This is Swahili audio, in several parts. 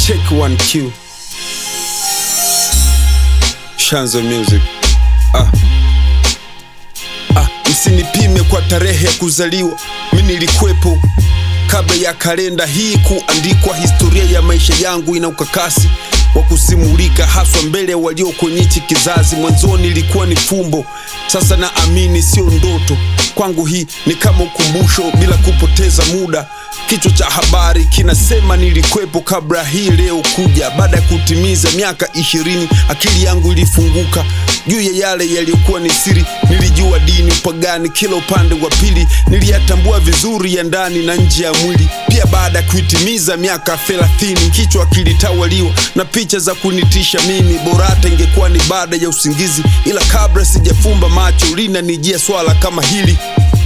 Check 1Q. Shanzo Music. Msinipime kwa tarehe ya kuzaliwa, mimi nilikuwepo kabla ya kalenda hii kuandikwa. Historia ya maisha yangu ina ukakasi wa kusimulika, haswa mbele walio kwenye hichi kizazi. Mwanzoni ilikuwa ni fumbo, sasa naamini sio ndoto. Kwangu hii ni kama ukumbusho bila kupoteza muda. Kichwa cha habari kinasema nilikuwepo kabla hii leo kuja. Baada ya kutimiza miaka 20, akili yangu ilifunguka juu ya yale yaliyokuwa ni siri. Nilijua dini, upagani, kila upande wa pili. Niliyatambua vizuri ya ndani na nje ya mwili. Pia baada ya kuitimiza miaka 30, kichwa kilitawaliwa na picha za kunitisha mimi. Bora hata ingekuwa ni baada ya usingizi, ila kabla sijafumba macho linanijia swala kama hili.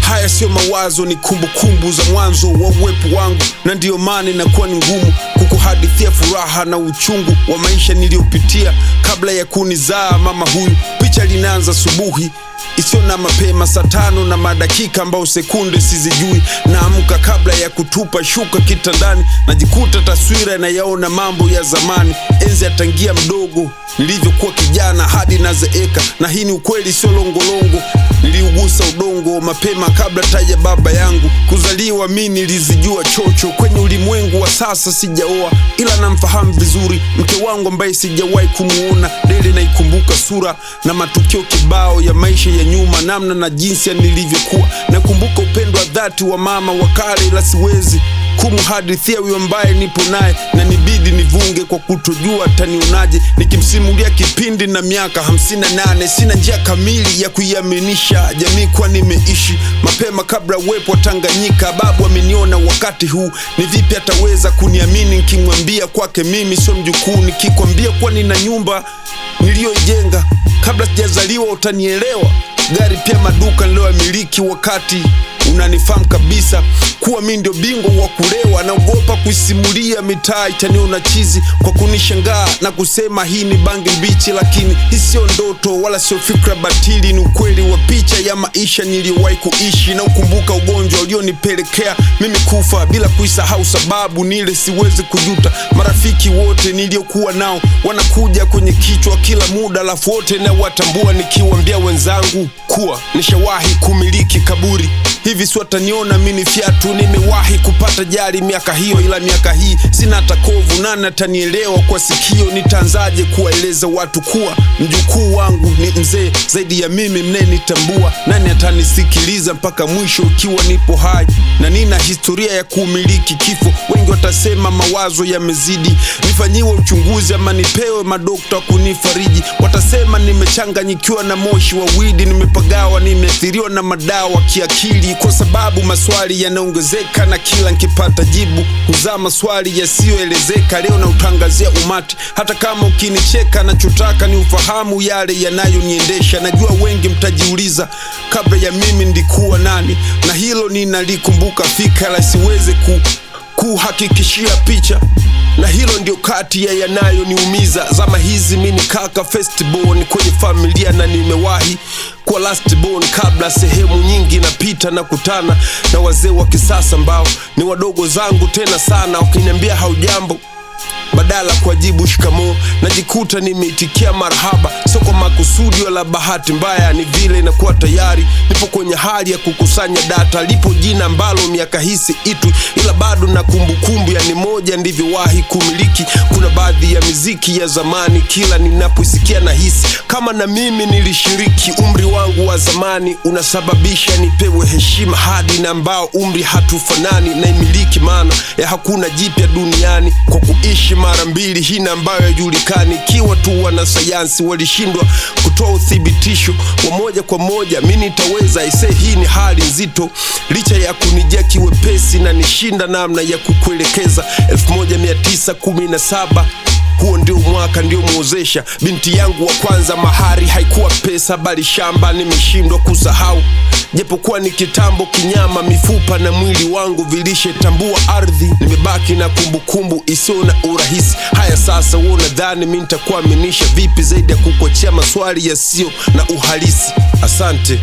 Haya sio mawazo, ni kumbukumbu za mwanzo wa uwepo wangu, na ndio maana inakuwa ni ngumu kukuhadithia furaha na uchungu wa maisha niliyopitia kabla ya kunizaa mama huyu. Picha linaanza subuhi isio na mapema, saa 5 na madakika ambao sekunde sizijui. Naamka kabla ya kutupa shuka kitandani, najikuta taswira na yaona mambo ya zamani, enzi atangia mdogo nilivyokuwa kijana hadi nazeeka. Na hii ni ukweli, sio longolongo. Niliugusa udongo mapema kabla taja baba yangu kuzaliwa. Mimi nilizijua chocho kwenye ulimwengu wa sasa. Sijaoa ila namfahamu vizuri mke wangu ambaye sijawahi kumuona. Dele naikumbuka sura na matukio kibao ya maisha ya nyuma, namna na jinsi nilivyokuwa. Nakumbuka upendo wa dhati wa mama wa kale, ila siwezi kumhadithia huyo ambaye nipo naye, na nibidi nivunge kwa kutojua atanionaje nikimsimulia kipindi na miaka 58. Sina njia kamili ya kuiaminisha jamii kwa nimeishi mapema kabla uwepo wa Tanganyika. Babu ameniona wakati huu, ni vipi ataweza kuniamini nikimwambia kwake mimi sio mjukuu? Nikikwambia kuwa nina nyumba niliyoijenga kabla sijazaliwa utanielewa. Gari pia maduka niliyomiliki wakati unanifahamu kabisa kuwa mimi ndio bingwa wa kulewa. Naogopa kuisimulia mitaa itaniona chizi kwa kunishangaa na kusema hii ni bangi mbichi. Lakini hii sio ndoto wala sio fikra batili, ni ukweli wa picha ya maisha niliyowahi kuishi. Na ukumbuka ugonjwa ulionipelekea mimi kufa bila kuisahau sababu nile siwezi kujuta. Marafiki wote niliokuwa nao wanakuja kwenye kichwa kila muda, alafu wote na watambua nikiwaambia wenzangu kuwa nishawahi kumiliki kaburi. Hivi si wataniona mimi fiatu? Nimewahi kupata jari miaka hiyo, ila miaka hii sina takovu. Nani atanielewa kwa sikio? Nitaanzaje kuwaeleza watu kuwa mjukuu wangu ni mzee zaidi ya mimi mnayenitambua? Nani atanisikiliza mpaka mwisho ikiwa nipo hai na nina historia ya kumiliki kifo? Wengi watasema mawazo yamezidi, nifanyiwe uchunguzi ama nipewe madokta kunifariji. Watasema nimechanganyikiwa na moshi wa widi, nimepagawa, nimeathiriwa na madawa kiakili. Kwa sababu maswali yanaongezeka na kila nikipata jibu huzaa maswali yasiyoelezeka. Leo na utangazia umati, hata kama ukinicheka, nachotaka ni ufahamu yale yanayoniendesha. Najua wengi mtajiuliza kabla ya mimi ndikuwa nani, na hilo ninalikumbuka fika, la siweze kuhakikishia picha. Na hilo ndio kati ya yanayoniumiza. Zama hizi mimi kaka firstborn kwenye familia, na nimewahi kwa lastborn kabla. Sehemu nyingi napita na kutana na wazee wa kisasa ambao ni wadogo zangu tena sana. Wakiniambia haujambo badala kwa jibu shikamoo, najikuta nimeitikia marhaba. Sio kwa makusudi wala bahati mbaya, ni vile inakuwa tayari nipo kwenye hali ya kukusanya data. Lipo jina ambalo miaka hisi itu, ila bado na kumbukumbu ya ni moja ndivyo wahi kumiliki. Kuna baadhi ya miziki ya zamani kila ninapoisikia na hisi kama na mimi nilishiriki. Umri wangu wa zamani unasababisha nipewe heshima hadi na ambao umri hatufanani. Na imiliki maana ya hakuna jipya duniani kwa kuishi mara mbili, hina ambayo haijulikani. Ikiwa tu wanasayansi walishindwa kutoa uthibitisho wa moja kwa moja, mimi nitaweza. Ise hii ni hali nzito licha ya kunijia kiwepesi, na nishinda namna ya kukuelekeza. 1917 huo ndio mwaka ndio muozesha binti yangu wa kwanza. Mahari haikuwa pesa bali shamba, nimeshindwa kusahau. Japokuwa ni kitambo kinyama, mifupa na mwili wangu vilishetambua ardhi. Nimebaki na kumbukumbu isio na urahisi. Haya sasa wewe unadhani mimi nitakuaminisha vipi zaidi ya kukuachia maswali yasio na uhalisi? Asante.